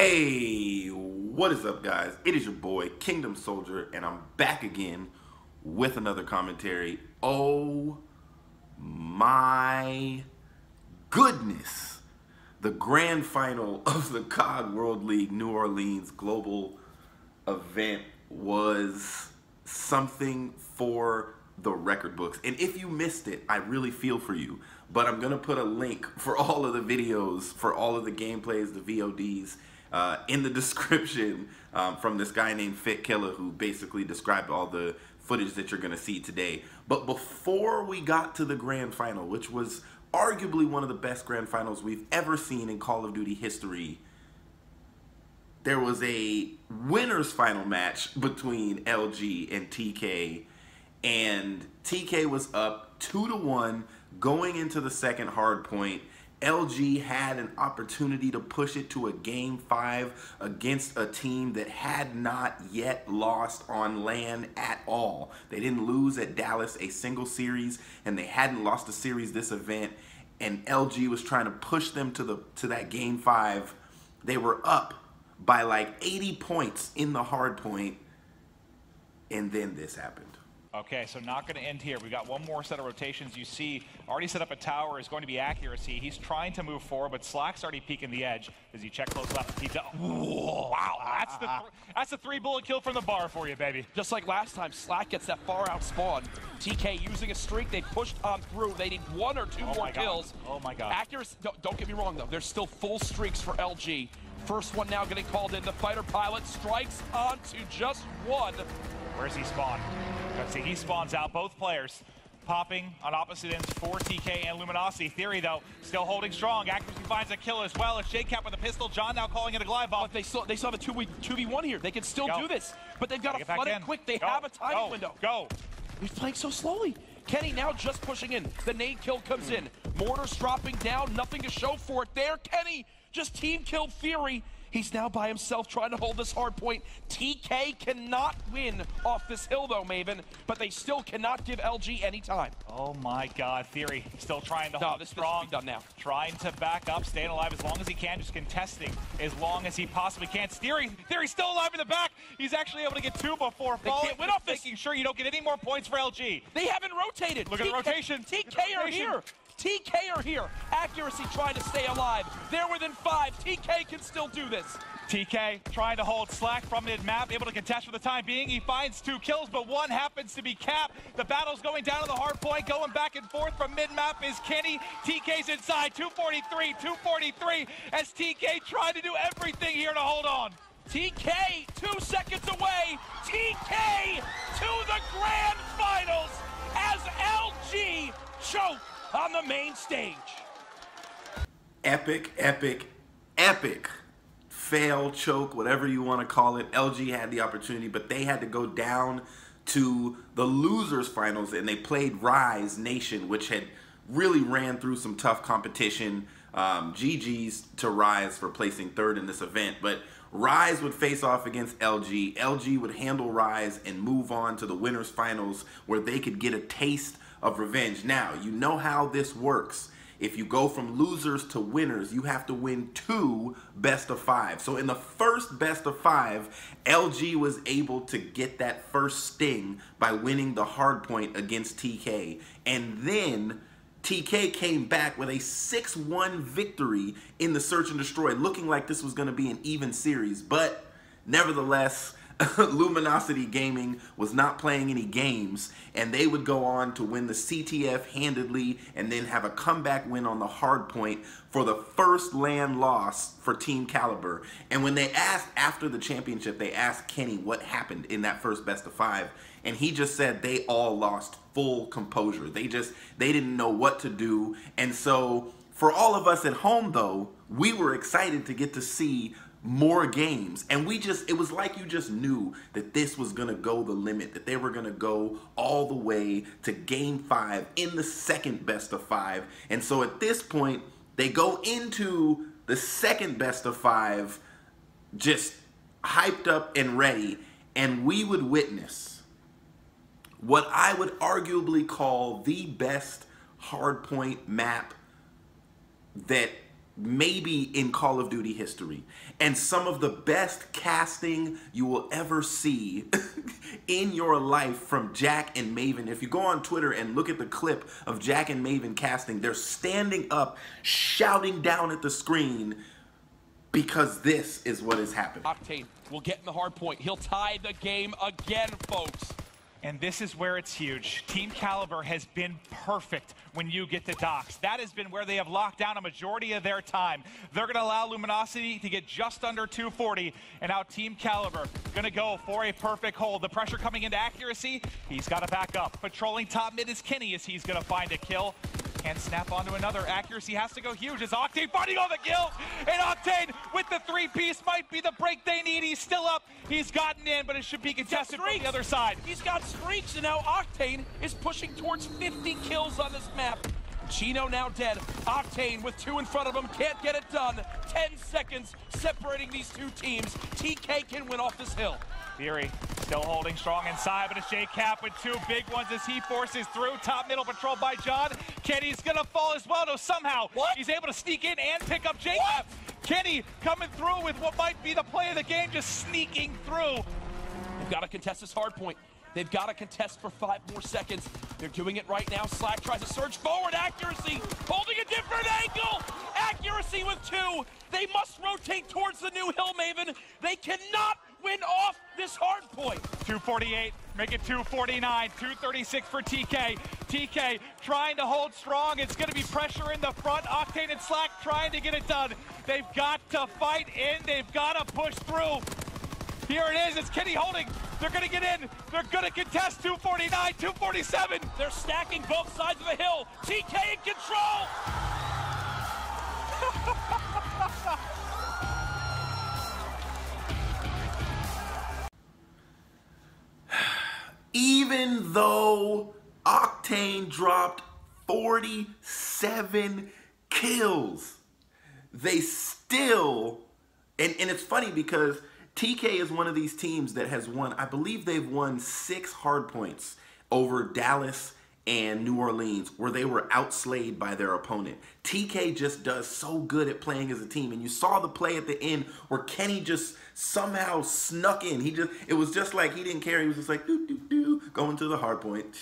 Hey, what is up, guys? It is your boy, Kingdom Soldier, and I'm back again with another commentary. Oh my goodness. The grand final of the COG World League New Orleans Global event was something for the record books. And if you missed it, I really feel for you. But I'm going to put a link for all of the videos, for all of the gameplays, the VODs, in the description from this guy named Fit Killer, who basically described all the footage that you're going to see today. But before we got to the grand final, which was arguably one of the best grand finals we've ever seen in Call of Duty history, there was a winners final match between LG and TK, and TK was up 2-1 going into the second hard point. LG had an opportunity to push it to a Game 5 against a team that had not yet lost on LAN at all. They didn't lose at Dallas a single series, and they hadn't lost a series this event, and LG was trying to push them to that Game 5. They were up by like 80 points in the hard point, and then this happened. Okay, so not going to end here. We've got one more set of rotations. You see, already set up a tower is going to be accuracy. He's trying to move forward, but Slack's already peeking the edge. As you check close left, he does. Wow, that's the three-bullet kill from the bar for you, baby. Just like last time, Slack gets that far out spawn. TK using a streak, they pushed on through. They need one or two more kills. Oh my God. Accuracy, don't get me wrong though, there's still full streaks for LG. First one now getting called in. The fighter pilot strikes onto just one. Where's he spawn? Let's see, he spawns out. Both players popping on opposite ends for TK and Luminosity. Theory, though, still holding strong. Accuracy finds a kill as well. It's JKAP with a pistol. John now calling it a glide bomb. But they still have a 2v1 here. They can still do this. But they've got to flood it quick. They have a timing window. Go. He's playing so slowly. Kenny now just pushing in. The nade kill comes in. Mortars dropping down. Nothing to show for it there. Kenny just team killed Theory. He's now by himself trying to hold this hard point. TK cannot win off this hill though, Maven, but they still cannot give LG any time. Oh my God, Theory still trying to hold strong. This is done now. Trying to back up, staying alive as long as he can, just contesting as long as he possibly can. Theory's still alive in the back. He's actually able to get two before falling. They can't win off this. Making sure you don't get any more points for LG. They haven't rotated. Look at the rotation. TK are here. TK are here. Accuracy trying to stay alive. They're within 5. TK can still do this. TK trying to hold Slack from mid-map, able to contest for the time being. He finds 2 kills, but one happens to be Cap. The battle's going down to the hard point, going back and forth from mid-map is Kenny. TK's inside, 243, as TK tried to do everything here to hold on. TK 2 seconds away. TK to the grand finals as LG choke on the main stage. Epic, epic, epic fail, choke, whatever you want to call it. LG had the opportunity, but they had to go down to the losers finals, and they played Rise Nation, which had really ran through some tough competition. GG's to Rise for placing 3rd in this event, but Rise would face off against LG. LG would handle Rise and move on to the winners finals, where they could get a taste of revenge. Now, you know how this works. If you go from losers to winners, you have to win 2 best of 5. So in the first best of 5, LG was able to get that first sting by winning the hard point against TK. And then TK came back with a 6-1 victory in the Search and Destroy, looking like this was going to be an even series. But nevertheless, Luminosity Gaming was not playing any games, and they would go on to win the CTF handedly and then have a comeback win on the hard point for the first LAN loss for Team Kaliber. And when they asked after the championship, they asked Kenny what happened in that first best of 5, and he just said they all lost full composure. They didn't know what to do. And so for all of us at home though, we were excited to get to see more games, and it was like you just knew that this was gonna go the limit, that they were gonna go all the way to Game 5 in the second best of 5. And so at this point, they go into the second best of 5 just hyped up and ready, and we would witness what I would arguably call the best hardpoint map that maybe in Call of Duty history, and some of the best casting you will ever see in your life from Jack and Maven. If you go on Twitter and look at the clip of Jack and Maven casting, they're standing up, shouting down at the screen because this is what is happening. Octane will get in the hard point. He'll tie the game again, folks. And this is where it's huge. Team Kaliber has been perfect when you get to docks. That has been where they have locked down a majority of their time. They're going to allow Luminosity to get just under 240, and now Team Kaliber going to go for a perfect hold. The pressure coming into accuracy, he's got to back up. Patrolling top mid is Kenny as he's going to find a kill. Can't snap onto another. Accuracy has to go huge as Octane finding all the kills. And Octane with the three-piece might be the break they need. He's still up. He's gotten in, but it should be contested from the other side. He's got streaks, and now Octane is pushing towards 50 kills on this map. Chino now dead. Octane with 2 in front of him. Can't get it done. 10 seconds separating these two teams. TK can win off this hill. Fury still holding strong inside, but it's JKAP with 2 big ones as he forces through. Top middle patrolled by John. Kenny's gonna fall as well. No, somehow he's able to sneak in and pick up JKAP. Kenny coming through with what might be the play of the game, just sneaking through. They've got to contest this hard point. They've got to contest for 5 more seconds. They're doing it right now. Slack tries to surge forward. Accuracy holding a different angle. Accuracy with 2. They must rotate towards the new hill, Maven. They cannot win off this hard point. 248, make it 249, 236 for TK. TK trying to hold strong. It's going to be pressure in the front. Octane and Slack trying to get it done. They've got to fight in. They've got to push through. Here it is. It's Kenny holding. They're going to get in. They're going to contest 249, 247. They're stacking both sides of the hill. TK in control. Even though Octane dropped 47 kills, they still, and it's funny because TK is one of these teams that has won, I believe they've won 6 hardpoints over Dallas and New Orleans where they were outslayed by their opponent. TK just does so good at playing as a team, and you saw the play at the end where Kenny just somehow snuck in. It was just like he didn't care. He was just like going to the hardpoint,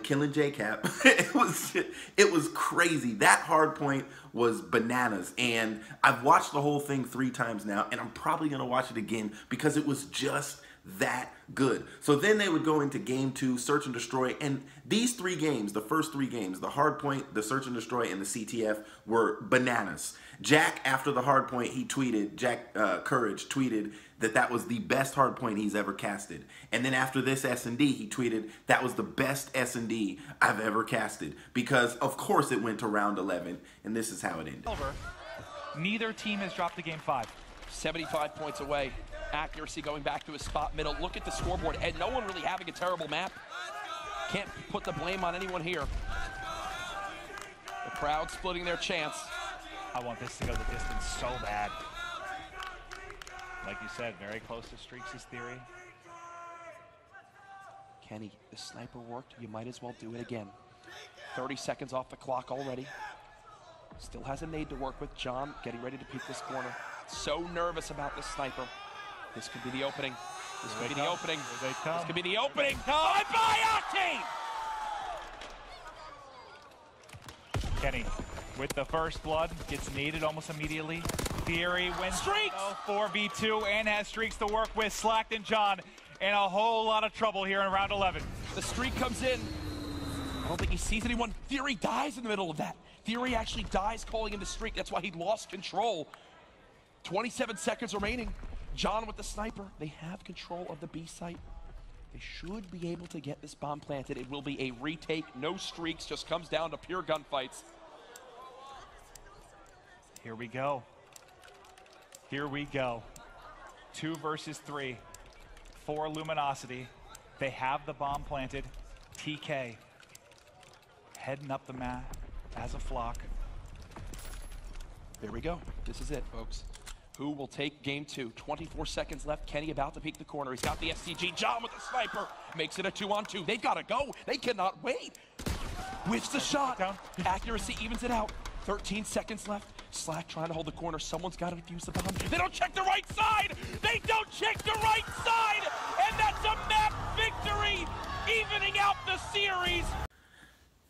killing JKAP. It was crazy. That hardpoint was bananas, and I've watched the whole thing 3 times now, and I'm probably gonna watch it again because it was just that good. So then they would go into game 2, search and destroy, and these 3 games, the first 3 games, the hardpoint, the search and destroy, and the CTF were bananas. Jack, after the hardpoint, he tweeted, Jack Courage tweeted that was the best hardpoint he's ever casted. And then after this S&D, he tweeted that was the best S&D I've ever casted, because of course it went to round 11, and this is how it ended. Neither team has dropped the game 5. 75 points away. Accuracy going back to his spot middle. Look at the scoreboard, and no one really having a terrible map. Can't put the blame on anyone here. The crowd splitting their chance. I want this to go the distance so bad. Like you said, very close to Streaks' theory. Kenny, the sniper worked. You might as well do it again. 30 seconds off the clock already. Still has a nade to work with. John getting ready to peek this corner. So nervous about this sniper. This could be the opening. This could be the opening. This could be the opening. Bye-bye, Octane! Kenny with the first blood, gets needed almost immediately. Theory wins Streaks! 4v2 and has Streaks to work with. Slacked and John in a whole lot of trouble here in round 11. The streak comes in. I don't think he sees anyone. Theory dies in the middle of that. Theory actually dies calling in the streak. That's why he lost control. 27 seconds remaining. John with the sniper. They have control of the B site. They should be able to get this bomb planted. It will be a retake. No streaks. Just comes down to pure gunfights. Here we go. Here we go. 2 versus 3 for Luminosity. They have the bomb planted. TK heading up the map as a flock. There we go. This is it, folks. Who will take game 2? 24 seconds left. Kenny about to peek the corner. He's got the SCG. John with the sniper. Makes it a 2-on-2. They've got to go. They cannot wait. Whiffs the shot. Accuracy evens it out. 13 seconds left. Slack trying to hold the corner. Someone's got to defuse the bomb. They don't check the right side! They don't check the right side! And that's a map victory, evening out the series!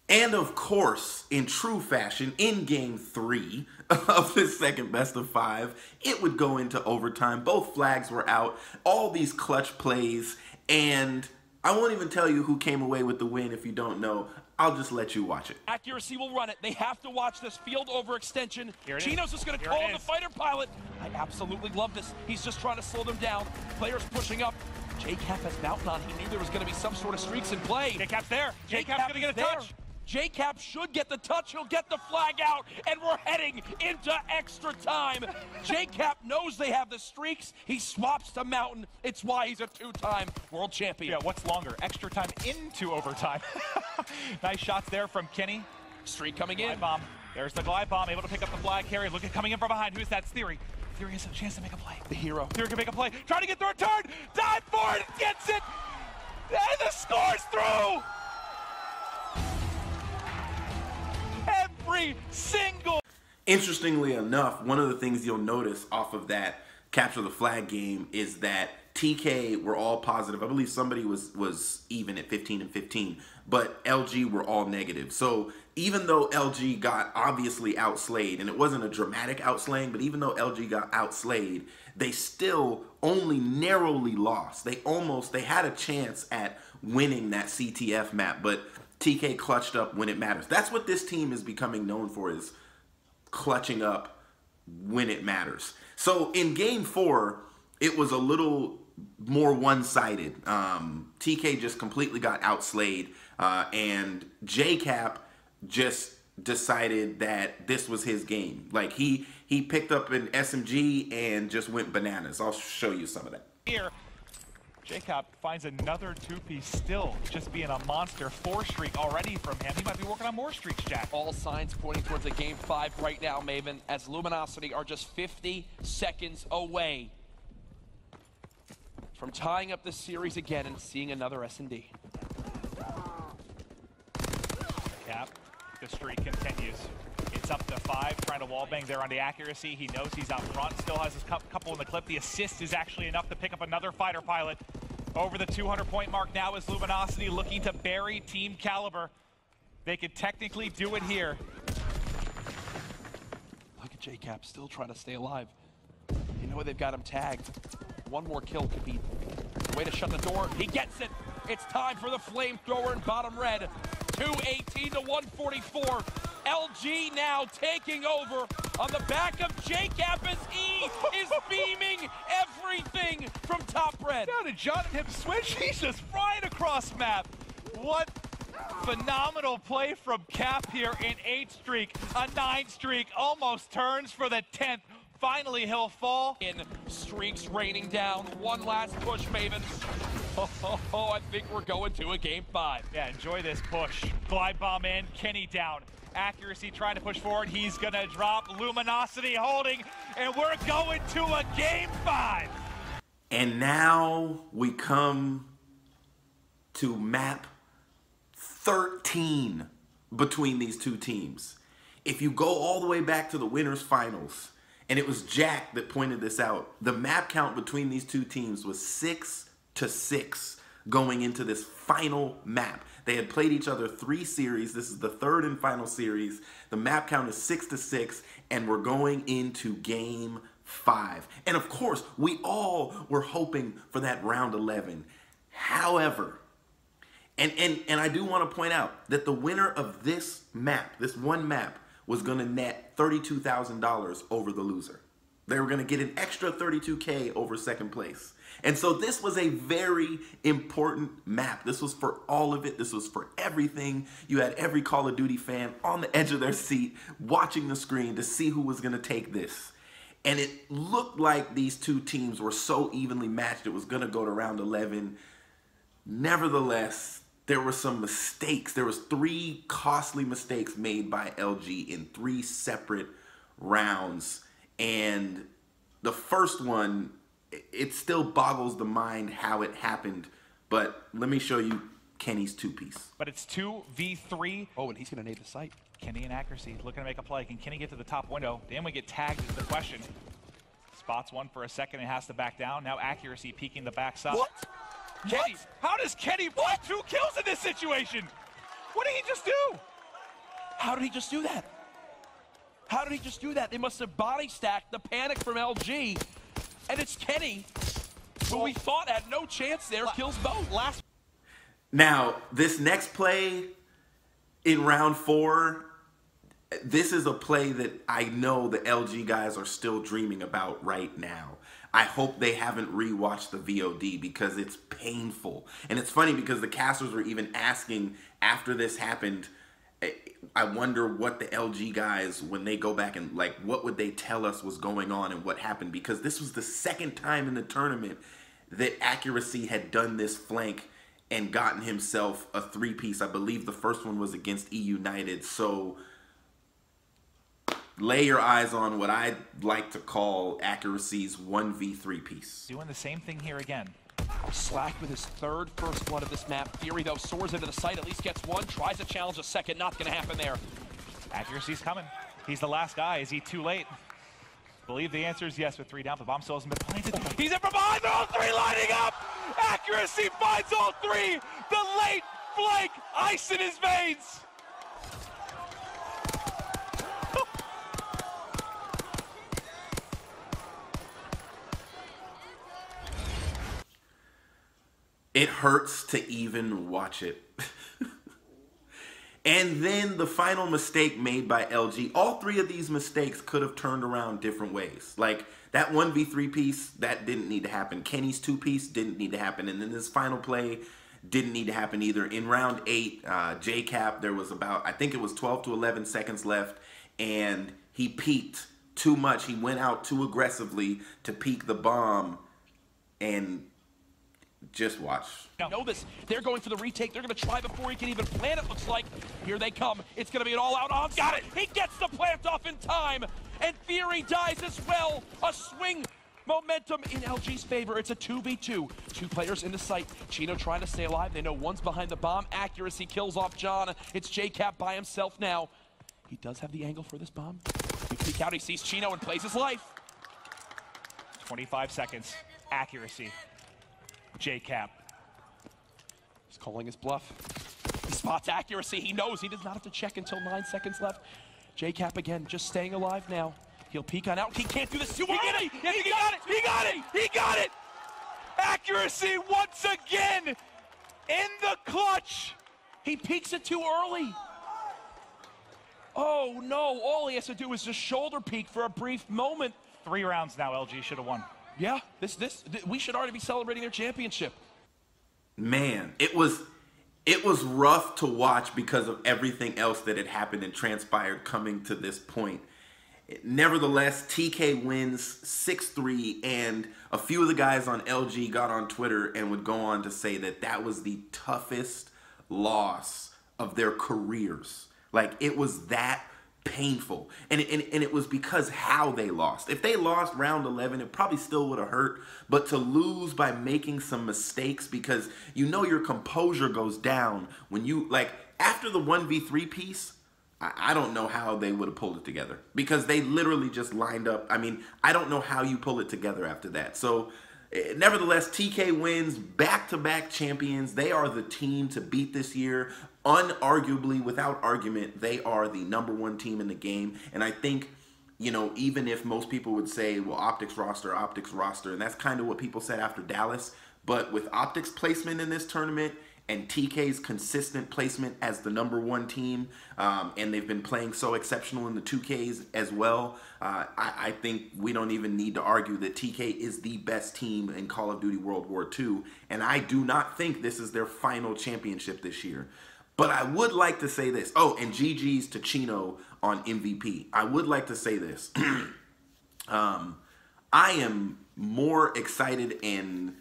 And of course, in true fashion, in Game 3 of the second best of 5, it would go into overtime. Both flags were out, all these clutch plays, and I won't even tell you who came away with the win if you don't know. I'll just let you watch it. Accuracy will run it. They have to watch this field overextension. Chino's just going to call the fighter pilot. I absolutely love this. He's just trying to slow them down. Players pushing up. JKAP has Mountain on. He knew there was going to be some sort of streaks in play. JKAP's there. JKAP's going to get a touch. JKAP should get the touch. He'll get the flag out, and we're heading into extra time. JKAP knows they have the streaks. He swaps to Mountain. It's why he's a two-time world champion. Yeah, what's longer? Extra time into overtime. Nice shots there from Kenny. Streak coming in. Glide bomb. There's the glide bomb, able to pick up the flag carry. Look at coming in from behind. Who's that? Theory. Theory has a chance to make a play. The hero. Theory can make a play. Trying to get the return. Dive for it. Gets it. And the score's through. Every single. Interestingly enough, one of the things you'll notice off of that capture the flag game is that TK were all positive. I believe somebody was even at 15 and 15, but LG were all negative. So even though LG got obviously outslayed, and it wasn't a dramatic outslaying, but even though LG got outslayed, they still only narrowly lost. They had a chance at winning that CTF map, but TK clutched up when it matters. That's what this team is becoming known for, is clutching up when it matters. So in Game 4, it was a little more one-sided. TK just completely got outslayed, and JKAP just decided that this was his game. Like, he picked up an SMG and just went bananas. I'll show you some of that. Here, JKAP finds another two-piece, still just being a monster. 4 streak already from him. He might be working on more streaks, Jack. All signs pointing towards a Game 5 right now, Maven, as Luminosity are just 50 seconds away from tying up this series again and seeing another S&D. Cap, the streak continues. It's up to 5, trying to wallbang there on the accuracy. He knows he's out front, still has his couple in the clip. The assist is actually enough to pick up another fighter pilot. Over the 200-point mark now is Luminosity looking to bury Team Kaliber. They could technically do it here. Look at JKAP still trying to stay alive. You know they've got him tagged. One more kill could be the way to shut the door. He gets it. It's time for the flamethrower in bottom red. 218 to 144. LG now taking over on the back of JKAP as he is beaming everything from top red. Down to John and him switch. He's just flying across map. What phenomenal play from Cap here in 8 streak. A 9 streak almost turns for the 10th. Finally, he'll fall. In streaks raining down. One last push, Maven. I think we're going to a Game 5. Yeah, enjoy this push. Glide bomb in, Kenny down. Accuracy trying to push forward. He's gonna drop. Luminosity holding, and we're going to a Game 5. And now we come to map 13 between these two teams. If you go all the way back to the winners finals, and it was Jack that pointed this out, the map count between these two teams was 6-6 going into this final map. They had played each other 3 series. This is the 3rd and final series. The map count is 6-6, and we're going into Game 5. And of course, we all were hoping for that round 11. However, and I do want to point out that the winner of this map, this one map, was going to net $32,000 over the loser. They were going to get an extra $32K over second place. And so this was a very important map. This was for all of it. This was for everything. You had every Call of Duty fan on the edge of their seat watching the screen to see who was going to take this. And it looked like these two teams were so evenly matched it was going to go to round 11. Nevertheless, there were some mistakes. There was 3 costly mistakes made by LG in 3 separate rounds. And the first one, it still boggles the mind how it happened. But let me show you Kenny's two-piece. But it's 2v3. Oh, and he's going to nade the site. Kenny in accuracy, looking to make a play. Can Kenny get to the top window? Then we get tagged is the question. Spots one for a second and has to back down. Now accuracy peeking the backs up. What? Kenny, how does Kenny get 2 kills in this situation? What did he just do? How did he just do that? How did he just do that? They must have body stacked the panic from LG. And it's Kenny, who we thought had no chance there, kills both. Now, this next play in round 4, this is a play that I know the LG guys are still dreaming about right now. I hope they haven't rewatched the VOD because it's painful. And it's funny because the casters were even asking after this happened, I wonder what the LG guys, when they go back and like, what would they tell us was going on and what happened? Because this was the second time in the tournament that Accuracy had done this flank and gotten himself a 3-piece. I believe the first one was against E United. So lay your eyes on what I'd like to call Accuracy's 1v3 piece. Doing the same thing here again. Slack with his third first blood of this map. Fury, though, soars into the site, at least gets one, tries to challenge a second, not going to happen there. Accuracy's coming. He's the last guy. Is he too late? Believe the answer is yes with 3 down. The bomb still hasn't been planted. He's in from behind. They're all 3 lining up. Accuracy finds all 3. The late flank, ice in his veins. It hurts to even watch it. And then the final mistake made by LG. All 3 of these mistakes could have turned around different ways. Like that 1v3 piece, that didn't need to happen. Kenny's 2-piece didn't need to happen. And then this final play didn't need to happen either. In round 8, JKAP, there was about, I think it was 12 to 11 seconds left. And he peeked too much. He went out too aggressively to peek the bomb. And just watch. You know this. They're going for the retake. They're going to try before he can even plant it, looks like. Here they come. It's going to be an all-out onslaught. Got it. He gets the plant off in time. And Fury dies as well. A swing momentum in LG's favor. It's a 2v2. 2 players in the site. Chino trying to stay alive. They know one's behind the bomb. Accuracy kills off John. It's JKAP by himself now. He does have the angle for this bomb. We peek out. He sees Chino and plays his life. 25 seconds. Accuracy. JKAP. He's calling his bluff. He spots Accuracy. He knows he does not have to check until 9 seconds left. JKAP again, just staying alive now. He'll peek on out. He can't do this too early. He got it. He got it. He got it. Accuracy once again in the clutch. He peeks it too early. Oh no, all he has to do is just shoulder peek for a brief moment. 3 rounds now, LG should have won. Yeah, we should already be celebrating their championship. Man, it was rough to watch because of everything else that had happened and transpired coming to this point. Nevertheless, TK wins 6-3, and a few of the guys on LG got on Twitter and would go on to say that that was the toughest loss of their careers. Like, it was that painful. And it was because how they lost. If they lost round 11, it probably still would have hurt. But to lose by making some mistakes, because you know your composure goes down when you, like, after the 1v3 piece, I don't know how they would have pulled it together. Because they literally just lined up. I mean, I don't know how you pull it together after that. So, nevertheless, TK wins, back-to-back champions. They are the team to beat this year. Unarguably, without argument, they are the #1 team in the game. And I think, you know, even if most people would say, well, Optics roster, and that's kind of what people said after Dallas. But with Optics placement in this tournament and TK's consistent placement as the #1 team, and they've been playing so exceptional in the 2Ks as well, I think we don't even need to argue that TK is the best team in Call of Duty World War II, and I do not think this is their final championship this year. But I would like to say this. Oh, and GG's to Chino on MVP. I would like to say this. I am more excited and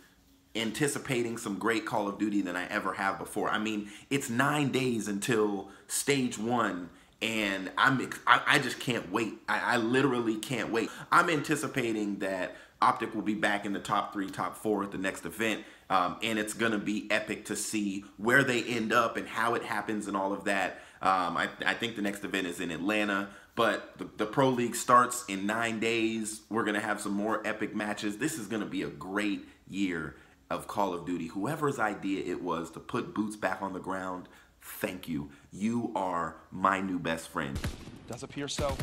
anticipating some great Call of Duty than I ever have before. I mean, it's 9 days until stage 1, and I just can't wait. I literally can't wait. I'm anticipating that Optic will be back in the top 3, top 4 at the next event, and it's going to be epic to see where they end up and how it happens and all of that. I think the next event is in Atlanta, but the Pro League starts in 9 days. We're going to have some more epic matches. This is going to be a great year of Call of Duty. Whoever's idea it was to put boots back on the ground, thank you. You are my new best friend. Does appear so.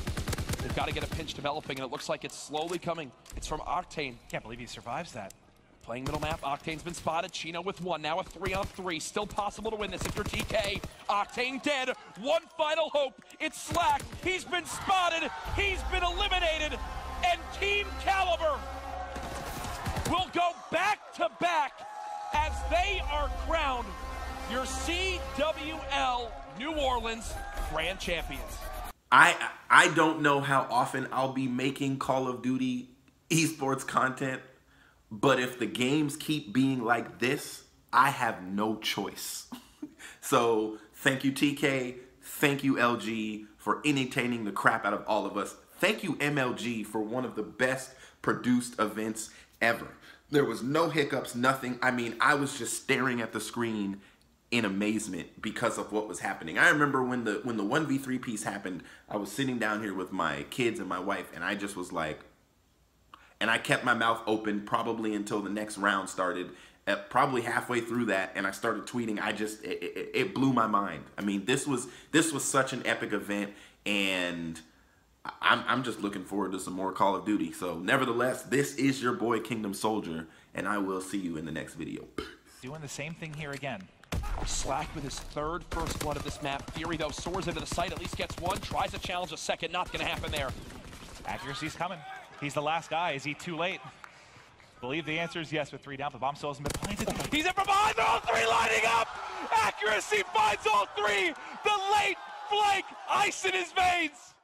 They've got to get a pinch developing, and it looks like it's slowly coming. It's from Octane. Can't believe he survives that. Playing middle map, Octane's been spotted. Chino with 1, now a 3-on-3. Still possible to win this if you're TK. Octane dead, one final hope. It's Slack, he's been spotted, he's been eliminated, and Team Kaliber will go back to back as they are crowned your CWL New Orleans Grand Champions. I don't know how often I'll be making Call of Duty esports content, but if the games keep being like this, I have no choice. So thank you, TK. Thank you, LG, for entertaining the crap out of all of us. Thank you, MLG, for one of the best produced events ever. There was no hiccups, nothing. I mean, I was just staring at the screen in amazement because of what was happening. I remember when the 1v3 piece happened, I was sitting down here with my kids and my wife, and I just was like, and I kept my mouth open probably until the next round started, probably halfway through that, and I started tweeting. It blew my mind. I mean, this was such an epic event, and I'm just looking forward to some more Call of Duty. So nevertheless, this is your boy Kingdom Soldier, and I will see you in the next video. Doing the same thing here again. Slack with his 3rd first blood of this map. Theory, though, soars into the site, at least gets 1, tries to challenge a second, not gonna happen there. Accuracy's coming. He's the last guy. Is he too late? Believe the answer is yes with 3 down. The bomb still hasn't been planted. He's in from behind. They're all 3 lining up. Accuracy finds all 3. The late flank, ice in his veins.